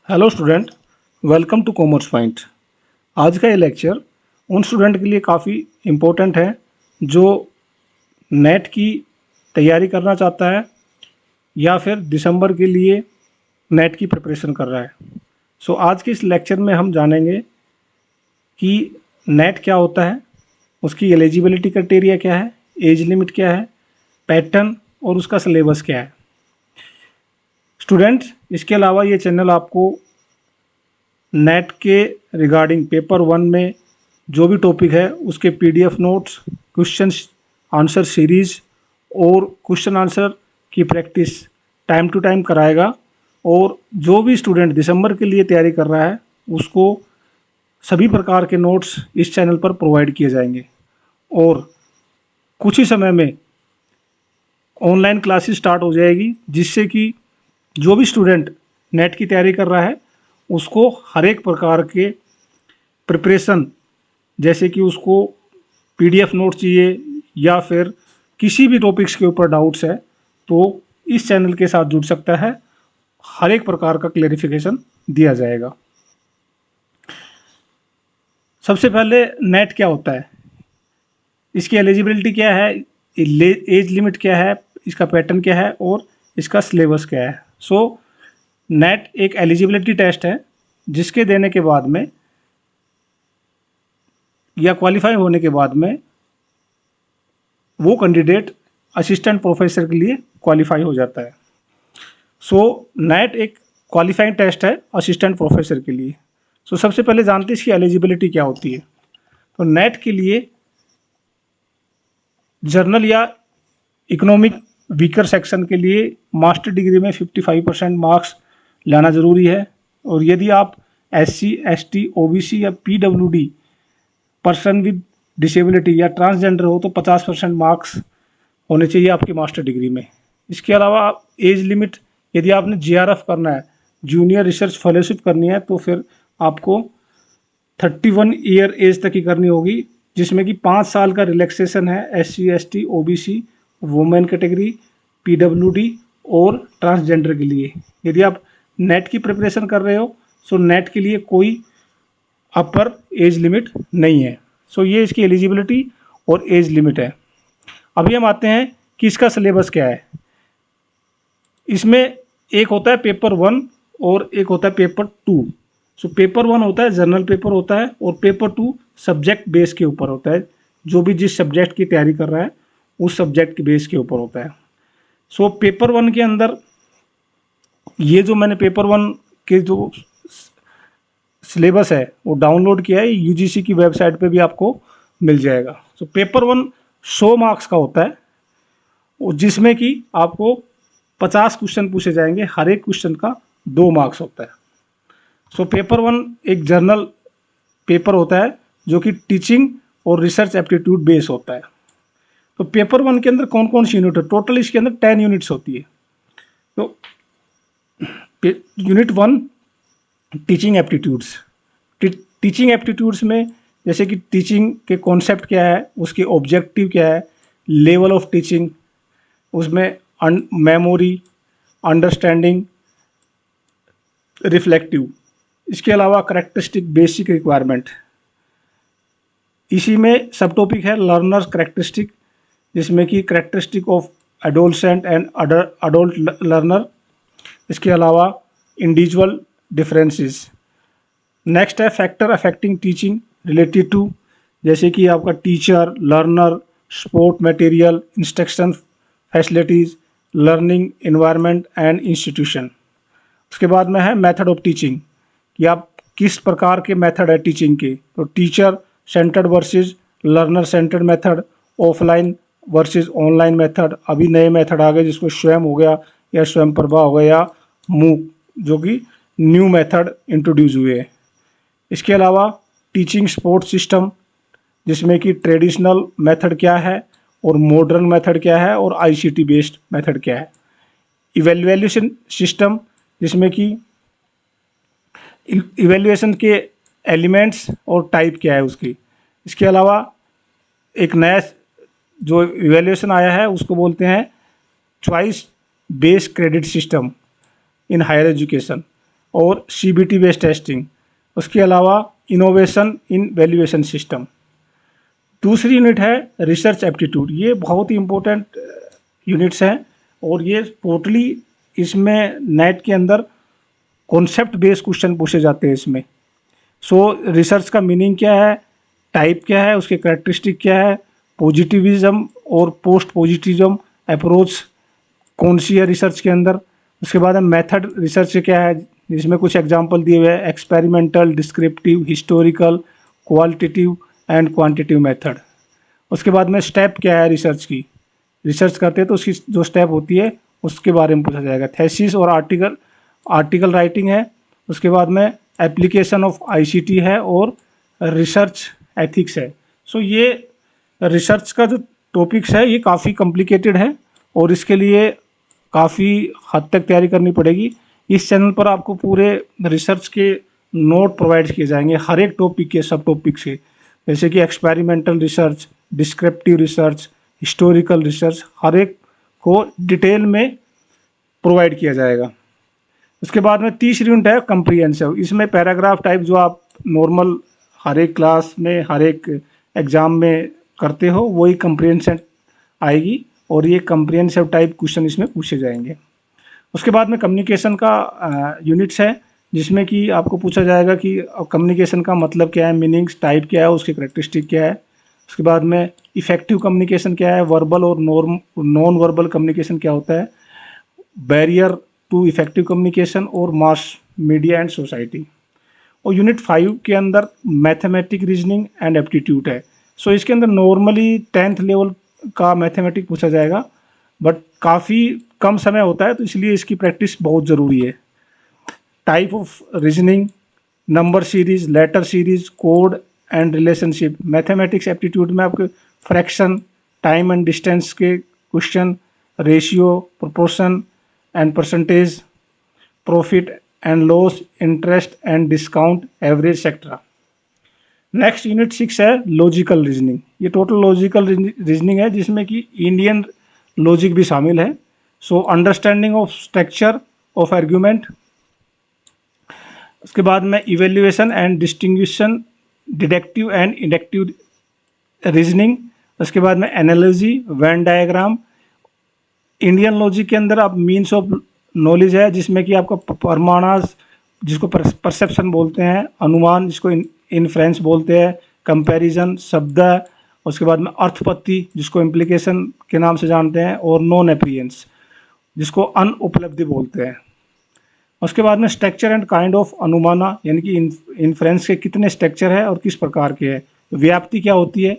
Hello student, welcome to commerce point. आज का ये लेक्चर उन स्टूडेंट के लिए काफ़ी इम्पोर्टेंट है जो नेट की तैयारी करना चाहता है या फिर दिसंबर के लिए नेट की प्रिपरेशन कर रहा है। आज के इस लेक्चर में हम जानेंगे कि नेट क्या होता है, उसकी एलिजिबिलिटी क्राइटेरिया क्या है, एज लिमिट क्या है, पैटर्न और उसका सिलेबस क्या है। स्टूडेंट्स, इसके अलावा ये चैनल आपको नेट के रिगार्डिंग पेपर 1 में जो भी टॉपिक है उसके PDF notes, question answer series और क्वेश्चन आंसर की प्रैक्टिस टाइम टू टाइम कराएगा। और जो भी स्टूडेंट दिसंबर के लिए तैयारी कर रहा है उसको सभी प्रकार के नोट्स इस चैनल पर प्रोवाइड किए जाएंगे और कुछ ही समय में ऑनलाइन क्लासेस स्टार्ट हो जाएगी, जिससे कि जो भी स्टूडेंट नेट की तैयारी कर रहा है उसको हर एक प्रकार के प्रिपरेशन, जैसे कि उसको पीडीएफ नोट चाहिए या फिर किसी भी टॉपिक्स के ऊपर डाउट्स है तो इस चैनल के साथ जुड़ सकता है। हर एक प्रकार का क्लेरिफिकेशन दिया जाएगा। सबसे पहले नेट क्या होता है, इसकी एलिजिबिलिटी क्या है, एज लिमिट क्या है, इसका पैटर्न क्या है और इसका सिलेबस क्या है। नेट एक एलिजिबिलिटी टेस्ट है जिसके देने के बाद में या क्वालिफाई होने के बाद में वो कैंडिडेट असिस्टेंट प्रोफेसर के लिए क्वालिफाई हो जाता है। नेट एक क्वालिफाइंग टेस्ट है असिस्टेंट प्रोफेसर के लिए। सबसे पहले जानते हैं इसकी एलिजिबिलिटी क्या होती है। तो नेट के लिए जर्नल या इकोनॉमिक वीकर सेक्शन के लिए मास्टर डिग्री में 55% मार्क्स लाना ज़रूरी है। और यदि आप SC, ST, OBC या PWD पर्सन विद डिसेबिलिटी या ट्रांसजेंडर हो तो 50% मार्क्स होने चाहिए आपकी मास्टर डिग्री में। इसके अलावा एज लिमिट, यदि आपने GRF करना है, जूनियर रिसर्च फेलोशिप करनी है, तो फिर आपको 31 ईयर एज तक की करनी होगी, जिसमें कि 5 साल का रिलैक्सेशन है SC, ST, OBC, women category, PWD और ट्रांसजेंडर के लिए। यदि आप नेट की प्रिपरेशन कर रहे हो नेट के लिए कोई अपर एज लिमिट नहीं है। ये इसकी एलिजिबिलिटी और एज लिमिट है। अभी हम आते हैं कि इसका सिलेबस क्या है। इसमें एक होता है पेपर 1 और एक होता है पेपर 2। पेपर 1 होता है जनरल पेपर होता है और पेपर 2 सब्जेक्ट बेस के ऊपर होता है। जो भी जिस सब्जेक्ट की तैयारी कर रहा है उस सब्जेक्ट के बेस के ऊपर होता है। पेपर 1 के अंदर ये जो मैंने पेपर 1 के जो सिलेबस है वो डाउनलोड किया है, UGC की वेबसाइट पे भी आपको मिल जाएगा। पेपर 1 100 मार्क्स का होता है और जिसमें कि आपको 50 क्वेश्चन पूछे जाएंगे, हर एक क्वेश्चन का 2 मार्क्स होता है। पेपर 1 एक जर्नल पेपर होता है जो कि टीचिंग और रिसर्च एप्टीट्यूड बेस होता है। पेपर 1 के अंदर कौन कौन सी यूनिट है, टोटल इसके अंदर 10 यूनिट्स होती है। Unit 1 teaching aptitudes. Teaching aptitudes में जैसे कि टीचिंग के कॉन्सेप्ट क्या है, उसके ऑब्जेक्टिव क्या है, लेवल ऑफ टीचिंग, उसमें मेमोरी, अंडरस्टैंडिंग, रिफ्लेक्टिव। इसके अलावा करेक्टरिस्टिक बेसिक रिक्वायरमेंट। इसी में सब टॉपिक है लर्नर्स करेक्टरिस्टिक, जिसमें कि characteristic of adolescent and adult learner. इसके अलावा इंडिविजुअल डिफरेंसेस। नेक्स्ट है factor affecting teaching related to, जैसे कि आपका teacher, learner, support material, instruction facilities, learning environment and institution. उसके बाद में है मेथड ऑफ टीचिंग, कि आप किस प्रकार के मेथड है टीचिंग के। तो teacher centred versus learner centred method, offline versus online method. अभी नए मेथड आ गए जिसको स्वयं हो गया या स्वयं प्रभा हो गया या मूक, जो कि न्यू मेथड इंट्रोड्यूस हुए हैं। इसके अलावा टीचिंग सपोर्ट सिस्टम, जिसमें कि ट्रेडिशनल मेथड क्या है और मॉडर्न मेथड क्या है और ICT बेस्ड मेथड क्या है। इवैल्यूएशन सिस्टम, जिसमें कि इवैल्यूएशन के एलिमेंट्स और टाइप क्या है उसकी। इसके अलावा एक नया जो इवैल्यूएशन आया है उसको बोलते हैं choice based credit system in higher education. और CBT बेस्ड टेस्टिंग, उसके अलावा इनोवेशन इन वैल्यूएशन सिस्टम। दूसरी यूनिट है रिसर्च एप्टीट्यूड। ये बहुत ही इम्पोर्टेंट यूनिट्स हैं और ये टोटली इसमें नेट के अंदर कॉन्सेप्ट बेस्ड क्वेश्चन पूछे जाते हैं इसमें। सो रिसर्च का मीनिंग क्या है, टाइप क्या है, उसके कैरेक्टरिस्टिक क्या है, पॉजिटिविज्म और पोस्ट पॉजिटिविज्म अप्रोच कौन सी है रिसर्च के अंदर। उसके बाद मेथड रिसर्च क्या है, जिसमें कुछ एग्जांपल दिए हुए हैं, experimental, descriptive, historical, qualitative and quantitative method. उसके बाद में स्टेप क्या है रिसर्च की, रिसर्च करते हैं तो उसकी जो स्टेप होती है उसके बारे में पूछा जाएगा। थेसिस और आर्टिकल राइटिंग है। उसके बाद में एप्लीकेशन ऑफ ICT है और रिसर्च एथिक्स है। सो ये रिसर्च का जो टॉपिक्स है ये काफ़ी कॉम्प्लिकेटेड है और इसके लिए काफ़ी हद तक तैयारी करनी पड़ेगी। इस चैनल पर आपको पूरे रिसर्च के नोट प्रोवाइड किए जाएंगे हर एक टॉपिक के, सब टॉपिक से, जैसे कि experimental research, descriptive research, historical research, हर एक को डिटेल में प्रोवाइड किया जाएगा। उसके बाद में तीसरी यूनिट है कंप्रीहेंसिव। इसमें पैराग्राफ टाइप जो आप नॉर्मल हर एक क्लास में, हर एक एग्ज़ाम में करते हो, वही कंप्रीहेंसिव आएगी और ये कंप्रीहेंसिव टाइप क्वेश्चन इसमें पूछे जाएंगे। उसके बाद में कम्युनिकेशन का यूनिट्स है, जिसमें कि आपको पूछा जाएगा कि कम्युनिकेशन का मतलब क्या है, मीनिंग्स, टाइप क्या है, उसके करेक्टरिस्टिक क्या है। उसके बाद में इफ़ेक्टिव कम्युनिकेशन क्या है, वर्बल और नॉन वर्बल कम्युनिकेशन क्या होता है, बैरियर टू इफेक्टिव कम्युनिकेशन और मास मीडिया एंड सोसाइटी। और यूनिट 5 के अंदर मैथमेटिक, रीजनिंग एंड एप्टीट्यूड है। सो इसके अंदर नॉर्मली 10th लेवल का मैथमेटिक पूछा जाएगा, बट काफ़ी कम समय होता है तो इसलिए इसकी प्रैक्टिस बहुत ज़रूरी है। Type of reasoning, number series, letter series, code and relationship. Mathematics aptitude में आपके फ्रैक्शन, टाइम एंड डिस्टेंस के question, ratio, proportion and percentage, profit and loss, interest and discount, average etcetera. Next unit 6 है logical reasoning. ये total logical reasoning है जिसमें कि Indian logic भी शामिल है। So understanding of structure of argument. उसके बाद में evaluation and distinction, deductive and inductive reasoning. उसके बाद में analogy, Venn diagram. Indian logic के अंदर आप मीन्स ऑफ नॉलेज है, जिसमें कि आपका परमाणास जिसको परसेप्शन बोलते हैं, अनुमान जिसको इन्फ्रेंस बोलते हैं, कंपैरिजन, शब्द, उसके बाद में अर्थपत्ति जिसको इम्प्लीकेशन के नाम से जानते हैं, और नॉन अपीरियंस जिसको अनुपलब्धि बोलते हैं। उसके बाद में स्ट्रक्चर एंड काइंड ऑफ अनुमाना, यानी कि इन्फ्रेंस के कितने स्ट्रक्चर है और किस प्रकार के है, व्याप्ति क्या होती है,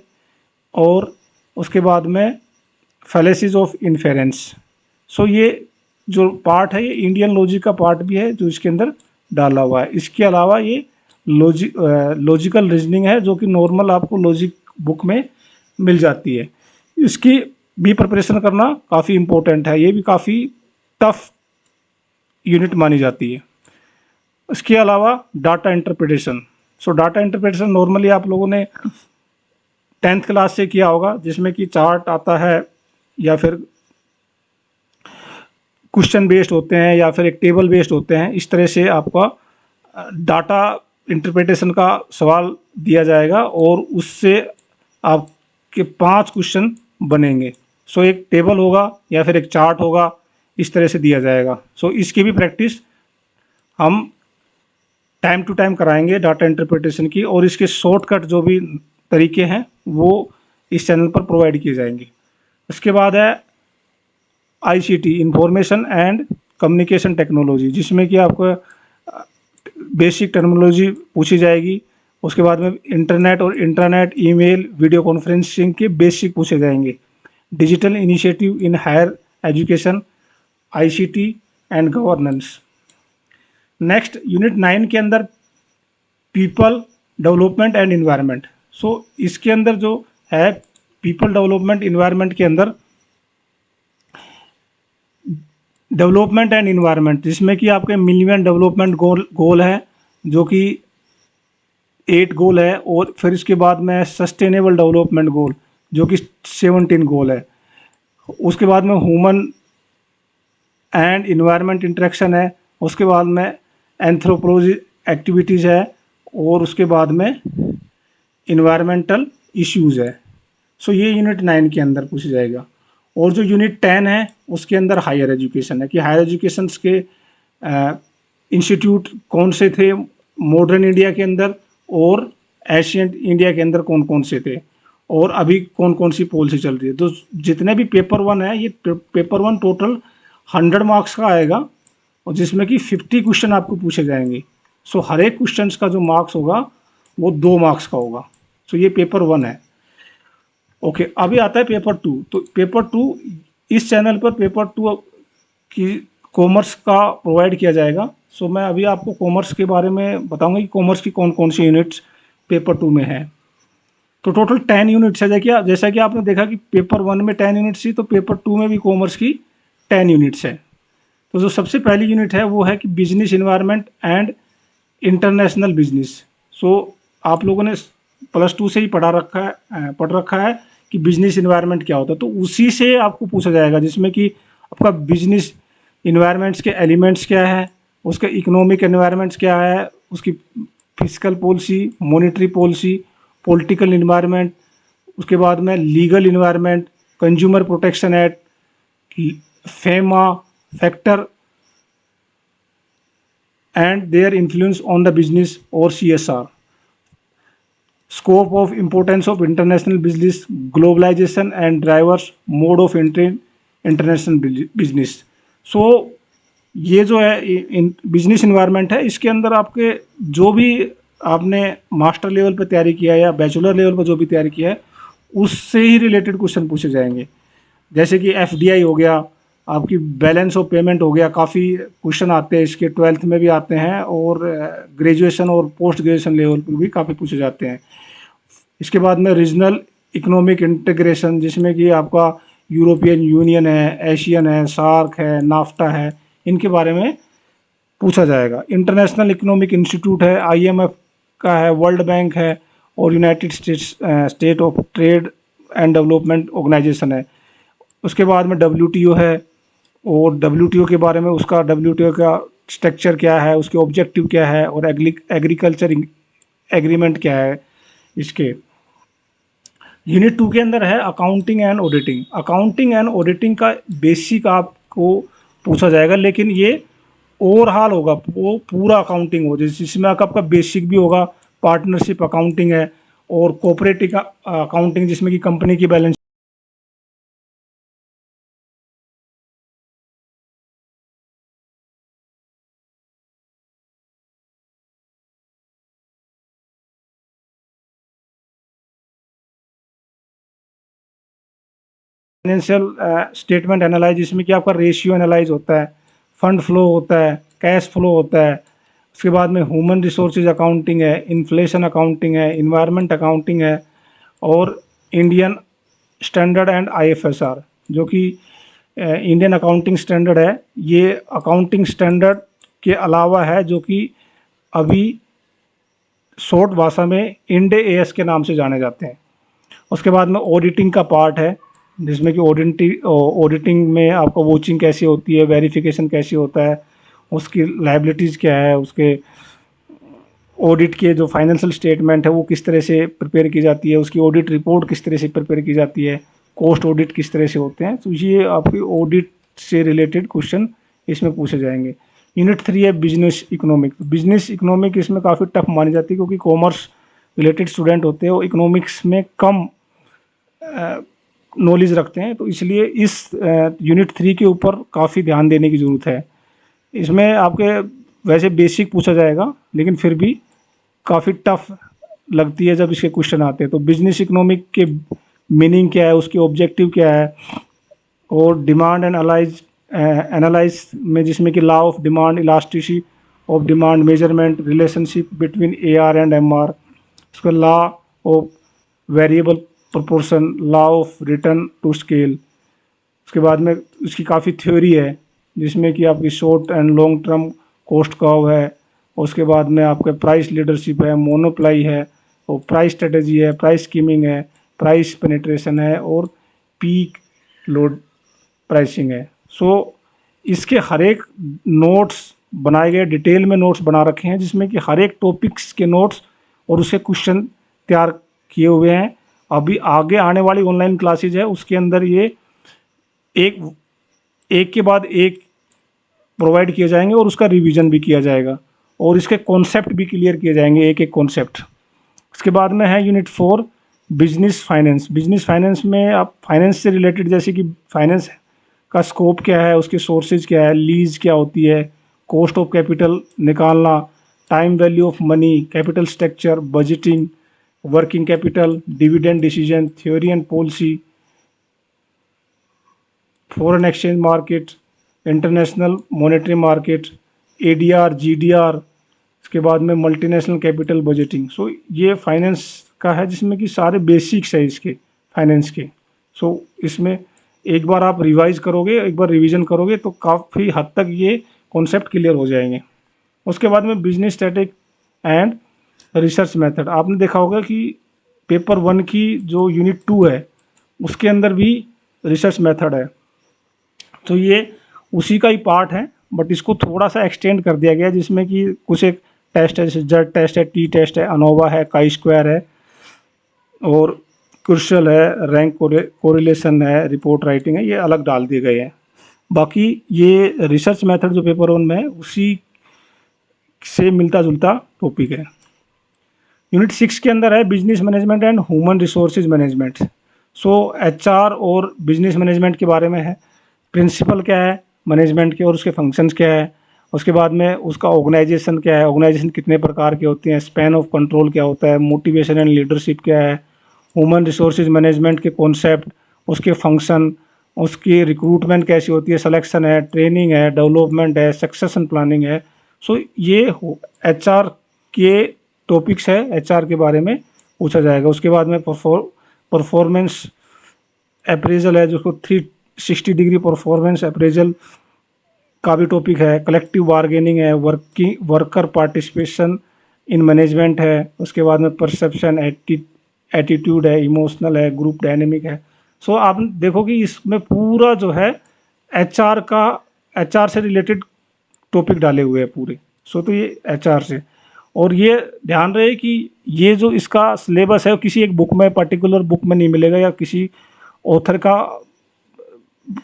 और उसके बाद में फैलेसीज ऑफ इन्फेरेंस। सो ये जो पार्ट है ये इंडियन लॉजिक का पार्ट भी है जो इसके अंदर डाला हुआ है। इसके अलावा ये लॉजिकल रीजनिंग है जो कि नॉर्मल आपको लॉजिक बुक में मिल जाती है। इसकी भी प्रिपरेशन करना काफ़ी इम्पोर्टेंट है, ये भी काफ़ी टफ यूनिट मानी जाती है। इसके अलावा डाटा इंटरप्रिटेशन। सो डाटा इंटरप्रिटेशन नॉर्मली आप लोगों ने 10th क्लास से किया होगा, जिसमें कि चार्ट आता है या फिर क्वेश्चन बेस्ड होते हैं या फिर एक टेबल बेस्ड होते हैं। इस तरह से आपका डाटा इंटरप्रिटेशन का सवाल दिया जाएगा और उससे आपके 5 क्वेश्चन बनेंगे। सो एक टेबल होगा या फिर एक चार्ट होगा, इस तरह से दिया जाएगा। सो इसकी भी प्रैक्टिस हम टाइम टू टाइम कराएंगे डाटा इंटरप्रिटेशन की, और इसके शॉर्टकट जो भी तरीके हैं वो इस चैनल पर प्रोवाइड किए जाएंगे। उसके बाद है ICT, information and communication technology, जिसमें कि आपको बेसिक टर्मिनोलॉजी पूछी जाएगी। उसके बाद में इंटरनेट और इंटरनेट, ईमेल, वीडियो कॉन्फ्रेंसिंग के बेसिक पूछे जाएंगे। Digital initiative in higher education, ICT and governance. Next unit 9 के अंदर people development and environment. So इसके अंदर जो है पीपल डेवलपमेंट इन्वायरमेंट के अंदर डेवलपमेंट एंड इन्वायरमेंट, जिसमें कि आपके मिलेनियम डेवलपमेंट गोल है जो कि 8 गोल है, और फिर इसके बाद में सस्टेनेबल डेवलपमेंट गोल जो कि 17 गोल है। उसके बाद में ह्यूमन एंड इन्वायरमेंट इंटरेक्शन है। उसके बाद में एंथ्रोपोलॉजी एक्टिविटीज़ है, और उसके बाद में इन्वायरमेंटल इश्यूज़ है। सो ये यूनिट 9 के अंदर पूछा जाएगा। और जो यूनिट 10 है उसके अंदर हायर एजुकेशन है कि हायर एजुकेशन के इंस्टीट्यूट कौन से थे मॉडर्न इंडिया के अंदर और एशियंट इंडिया के अंदर कौन कौन से थे, और अभी कौन कौन सी पॉलिसी चल रही है। तो जितने भी पेपर 1 है, ये पेपर 1 टोटल 100 मार्क्स का आएगा, और जिसमें कि 50 क्वेश्चन आपको पूछे जाएंगे। सो हर एक क्वेश्चन का जो मार्क्स होगा वो 2 मार्क्स का होगा। सो ये पेपर 1 है। ओके, अभी आता है पेपर 2। तो पेपर 2 इस चैनल पर पेपर 2 की कॉमर्स का प्रोवाइड किया जाएगा। सो मैं अभी आपको कॉमर्स के बारे में बताऊंगा कि कॉमर्स की कौन कौन सी यूनिट्स पेपर 2 में है। तो टोटल 10 यूनिट्स है। देखिए, जैसा कि आपने देखा कि पेपर 1 में 10 यूनिट्स थी, तो पेपर 2 में भी कॉमर्स की 10 यूनिट्स है। तो जो सबसे पहली यूनिट है वो है कि business environment and international business. So आप लोगों ने +2 से ही पढ़ रखा है कि बिजनेस इन्वायरमेंट क्या होता है। तो उसी से आपको पूछा जाएगा, जिसमें कि आपका बिजनेस इन्वायरमेंट्स के एलिमेंट्स क्या है, उसका इकोनॉमिक एनवायरमेंट्स क्या है, उसकी physical policy, monetary policy, political environment, उसके बाद में legal environment, consumer protection act, FEMA factor and their influence on the business और CSR, scope of importance of international business, globalisation and drivers, mode of entry international business. So ये जो है business environment है, इसके अंदर आपके जो भी आपने मास्टर लेवल पर तैयारी किया है या बैचलर लेवल पर जो भी तैयारी किया है उससे ही रिलेटेड क्वेश्चन पूछे जाएंगे। जैसे कि FDI हो गया, आपकी बैलेंस ऑफ पेमेंट हो गया, काफ़ी क्वेश्चन आते हैं इसके, 12th में भी आते हैं, और ग्रेजुएशन और पोस्ट ग्रेजुएशन लेवल पर भी काफ़ी पूछे जाते हैं। इसके बाद में रीजनल इकोनॉमिक इंटीग्रेशन, जिसमें कि आपका यूरोपियन यूनियन है, एशियन है, सार्क है, नाफ्टा है, इनके बारे में पूछा जाएगा। इंटरनेशनल इकोनॉमिक इंस्टीट्यूट है, IMF का है, वर्ल्ड बैंक है, और United State of trade and development organisation है। उसके बाद में WTO है, और WTO के बारे में उसका WTO का स्ट्रक्चर क्या है, उसके ऑब्जेक्टिव क्या है, और एग्रीकल्चर एग्रीमेंट क्या है। इसके यूनिट 2 के अंदर है accounting and auditing. Accounting and auditing का बेसिक आपको पूछा जाएगा, लेकिन ये ओवरऑल होगा, वो पूरा अकाउंटिंग हो, जिसमें आपका बेसिक भी होगा, पार्टनरशिप अकाउंटिंग है, और कोऑपरेटिव अकाउंटिंग, जिसमें कि कंपनी की बैलेंस फाइनेंशियल स्टेटमेंट एनालाइज, जिसमें कि आपका रेशियो एनालाइज होता है, फंड फ्लो होता है, कैश फ्लो होता है। उसके बाद में ह्यूमन रिसोर्सेज अकाउंटिंग है, इन्फ्लेशन अकाउंटिंग है, इन्वायरमेंट अकाउंटिंग है, और इंडियन स्टैंडर्ड एंड IFSR, जो कि इंडियन अकाउंटिंग स्टैंडर्ड है। ये अकाउंटिंग स्टैंडर्ड के अलावा है, जो कि अभी शॉर्ट भाषा में इंड AS के नाम से जाने जाते हैं। उसके बाद में ऑडिटिंग का पार्ट है, जिसमें कि ऑडिटिंग में आपका वॉचिंग कैसी होती है, वेरिफिकेशन कैसे होता है, उसकी लाइबिलिटीज़ क्या है, उसके ऑडिट के जो फाइनेंशियल स्टेटमेंट है वो किस तरह से प्रिपेयर की जाती है, उसकी ऑडिट रिपोर्ट किस तरह से प्रिपेयर की जाती है, कॉस्ट ऑडिट किस तरह से होते हैं। तो ये आपकी ऑडिट से रिलेटेड क्वेश्चन इसमें पूछे जाएंगे। यूनिट 3 है बिजनेस इकोनॉमिक। बिजनेस इकोनॉमिक इसमें काफ़ी टफ मानी जाती है, क्योंकि कॉमर्स रिलेटेड स्टूडेंट होते हैं वो इकोनॉमिक्स में कम नॉलेज रखते हैं, तो इसलिए इस यूनिट 3 के ऊपर काफ़ी ध्यान देने की ज़रूरत है। इसमें आपके वैसे बेसिक पूछा जाएगा, लेकिन फिर भी काफ़ी टफ लगती है जब इसके क्वेश्चन आते हैं। तो बिजनेस इकोनॉमिक के मीनिंग क्या है, उसके ऑब्जेक्टिव क्या है, और डिमांड एंड एनालाइज में, जिसमें कि law of demand, elasticity of demand, measurement, relationship between AR and MR, उसका law of variable proportion, law of return to scale. उसके बाद में उसकी काफ़ी थ्योरी है, जिसमें कि आपकी short and long term cost curve है। उसके बाद में आपके प्राइस लीडरशिप है, मोनोप्लाई है, और प्राइस स्ट्रेटजी है, प्राइस स्कीमिंग है, प्राइस पेनिट्रेशन है, और पीक लोड प्राइसिंग है। सो इसके हर एक नोट्स बनाए गए डिटेल में नोट्स बना रखे हैं, जिसमें कि हर एक टॉपिक्स के नोट्स और उसके क्वेश्चन तैयार किए हुए हैं। अभी आगे आने वाली ऑनलाइन क्लासेज है उसके अंदर ये एक एक के बाद एक प्रोवाइड किए जाएंगे और उसका रिवीजन भी किया जाएगा और इसके कॉन्सेप्ट भी क्लियर किए जाएंगे, एक एक कॉन्सेप्ट। उसके बाद में है unit 4 business finance. Business finance में आप फाइनेंस से रिलेटेड, जैसे कि फाइनेंस का स्कोप क्या है, उसके सोर्सेज क्या है, लीज क्या होती है, कॉस्ट ऑफ कैपिटल निकालना, time value of money, capital structure, budgeting, working capital, dividend decision, theory and policy, foreign exchange market, international monetary market, ADR, GDR, उसके बाद में मल्टीनेशनल कैपिटल बजटिंग। सो ये फाइनेंस का है जिसमें कि सारे बेसिक्स है इसके फाइनेंस के। सो इसमें एक बार आप रिवाइज करोगे, एक बार रिवीजन करोगे तो काफ़ी हद तक ये कॉन्सेप्ट क्लियर हो जाएंगे। उसके बाद में business static and research method. आपने देखा होगा कि पेपर 1 की जो यूनिट 2 है उसके अंदर भी रिसर्च मेथड है, तो ये उसी का ही पार्ट है, बट इसको थोड़ा सा एक्सटेंड कर दिया गया, जिसमें कि कुछ एक टेस्ट है, जैसे जेड टेस्ट है, टी टेस्ट है, अनोवा है, काई स्क्वायर है, और क्रुशल है, रैंक कोरिलेशन है, रिपोर्ट राइटिंग है, ये अलग डाल दिए गए हैं। बाकी ये रिसर्च मेथड जो पेपर 1 में है उसी से मिलता जुलता टॉपिक है। यूनिट 6 के अंदर है business management and human resources management. So HR और बिजनेस मैनेजमेंट के बारे में है, प्रिंसिपल क्या है मैनेजमेंट के और उसके फंक्शंस क्या है, उसके बाद में उसका ऑर्गेनाइजेशन क्या है, ऑर्गेनाइजेशन कितने प्रकार के होते हैं, स्पैन ऑफ कंट्रोल क्या होता है, मोटिवेशन एंड लीडरशिप क्या है, ह्यूमन रिसोर्सेज मैनेजमेंट के कॉन्सेप्ट, उसके फंक्शन, उसकी रिक्रूटमेंट कैसी होती है, सिलेक्शन है, ट्रेनिंग है, डेवलपमेंट है, सक्सेशन प्लानिंग है। सो ये एचआर के टॉपिक्स है, एचआर के बारे में पूछा जाएगा। उसके बाद में परफॉर्मेंस अप्रेजल है, जो 360 डिग्री परफॉर्मेंस अप्रेजल का भी टॉपिक है। कलेक्टिव बार्गेनिंग है, वर्कर पार्टिसिपेशन इन मैनेजमेंट है। उसके बाद में परसेप्शन, एटीट्यूड है, इमोशनल है, ग्रुप डायनेमिक है। सो आप देखो कि इसमें पूरा जो है एचआर से रिलेटेड टॉपिक डाले हुए हैं पूरे। सो तो ये एचआर से, और ये ध्यान रहे कि ये जो इसका सिलेबस है किसी एक बुक में, पर्टिकुलर बुक में नहीं मिलेगा या किसी ऑथर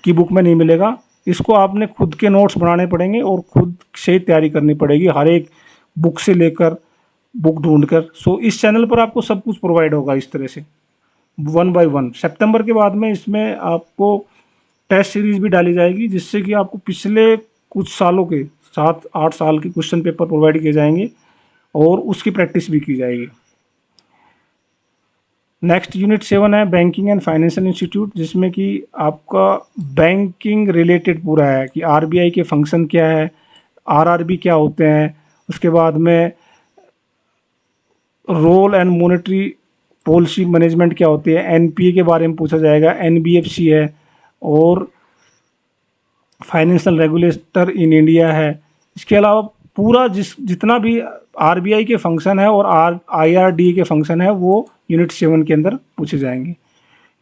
की बुक में नहीं मिलेगा। इसको आपने खुद के नोट्स बनाने पड़ेंगे और खुद से तैयारी करनी पड़ेगी, हर एक बुक से लेकर बुक ढूंढ कर। सो इस चैनल पर आपको सब कुछ प्रोवाइड होगा इस तरह से 1 बाय 1। सितंबर के बाद में इसमें आपको टेस्ट सीरीज भी डाली जाएगी, जिससे कि आपको पिछले कुछ सालों के 7-8 साल के क्वेश्चन पेपर प्रोवाइड किए जाएंगे और उसकी प्रैक्टिस भी की जाएगी। नेक्स्ट यूनिट 7 है बैंकिंग एंड फाइनेंशियल इंस्टीट्यूट, जिसमें कि आपका बैंकिंग रिलेटेड पूरा है कि आरबीआई के फंक्शन क्या है, आरआरबी क्या होते हैं, उसके बाद में role and monetary policy management क्या होती है, एनपीए के बारे में पूछा जाएगा, एनबीएफसी है, और फाइनेंशियल रेगुलेटर इन इंडिया है। इसके अलावा पूरा जितना भी आरबीआई के फंक्शन है और आईआरडी के फंक्शन है वो यूनिट 7 के अंदर पूछे जाएंगे।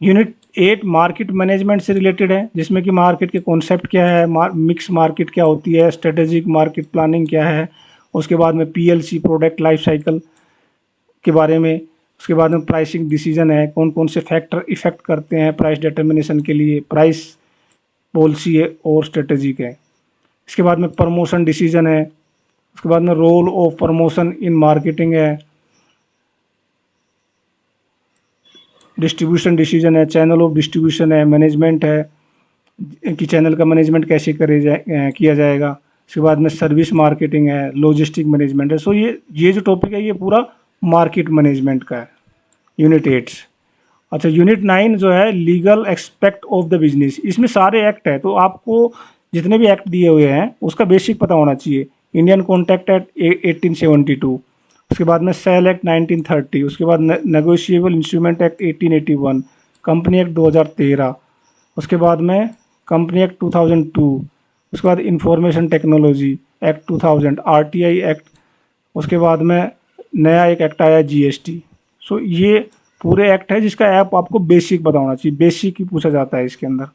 यूनिट 8 मार्केट मैनेजमेंट से रिलेटेड है, जिसमें कि मार्केट के कॉन्सेप्ट क्या है, मिक्स मार्केट क्या होती है, स्ट्रेटेजिक मार्केट प्लानिंग क्या है, उसके बाद में पीएलसी प्रोडक्ट लाइफ साइकिल के बारे में, उसके बाद में प्राइसिंग डिसीजन है, कौन कौन से फैक्टर इफेक्ट करते हैं प्राइस डिटर्मिनेशन के लिए, प्राइस पॉलिसी है और स्ट्रेटेजिक है। इसके बाद में प्रमोशन डिसीजन है, उसके बाद में role of promotion in marketing है, डिस्ट्रीब्यूशन डिसीजन है, चैनल ऑफ डिस्ट्रीब्यूशन है, मैनेजमेंट है कि चैनल का मैनेजमेंट कैसे किया जाएगा। उसके बाद में सर्विस मार्केटिंग है, लॉजिस्टिक मैनेजमेंट है। सो ये जो टॉपिक है ये पूरा मार्केट मैनेजमेंट का है यूनिट 8। अच्छा, यूनिट 9 जो है legal expect of the business, इसमें सारे एक्ट है, तो आपको जितने भी एक्ट दिए हुए हैं उसका बेसिक पता होना चाहिए। इंडियन कॉन्ट्रैक्ट एक्ट 1872, उसके बाद में सेल एक्ट 1930, उसके बाद negotiable instrument act 1881, company act 2013, उसके बाद में कंपनी एक्ट 2002, उसके बाद information technology act 2000, RTI act, उसके बाद में नया एक एक्ट आया जीएसटी। सो ये पूरे एक्ट है जिसका ऐप आपको बेसिक पता होना चाहिए, बेसिक ही पूछा जाता है इसके अंदर।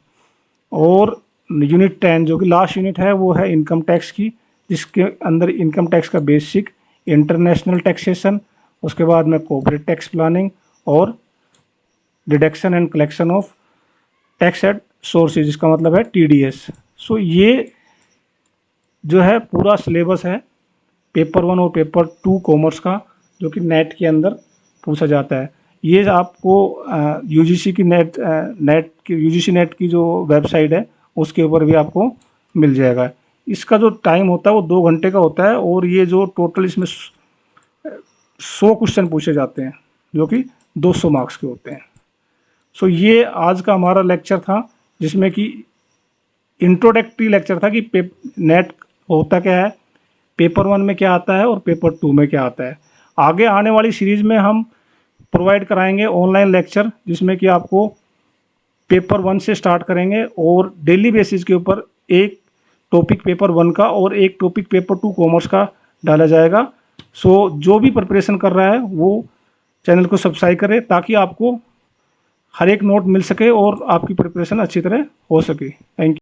और यूनिट 10 जो कि लास्ट यूनिट है वो है इनकम टैक्स की, जिसके अंदर इनकम टैक्स का बेसिक, इंटरनेशनल टैक्सेशन, उसके बाद में कॉर्पोरेट टैक्स प्लानिंग और deduction and collection of tax at sources, जिसका मतलब है TDS। सो ये जो है पूरा सिलेबस है पेपर 1 और पेपर 2 कॉमर्स का, जो कि नेट के अंदर पूछा जाता है। ये आपको UGC की UGC नेट की जो वेबसाइट है उसके ऊपर भी आपको मिल जाएगा। इसका जो टाइम होता है वो 2 घंटे का होता है, और ये जो टोटल इसमें 100 क्वेश्चन पूछे जाते हैं, जो कि 200 मार्क्स के होते हैं। सो ये आज का हमारा लेक्चर था, जिसमें कि इंट्रोडक्टरी लेक्चर था कि नेट होता क्या है, पेपर 1 में क्या आता है और पेपर 2 में क्या आता है। आगे आने वाली सीरीज में हम प्रोवाइड कराएंगे ऑनलाइन लेक्चर, जिसमें कि आपको पेपर 1 से स्टार्ट करेंगे और डेली बेसिस के ऊपर एक टॉपिक पेपर 1 का और एक टॉपिक पेपर 2 कॉमर्स का डाला जाएगा। सो जो भी प्रिपरेशन कर रहा है वो चैनल को सब्सक्राइब करें, ताकि आपको हर एक नोट मिल सके और आपकी प्रिपरेशन अच्छी तरह हो सके। Thank you.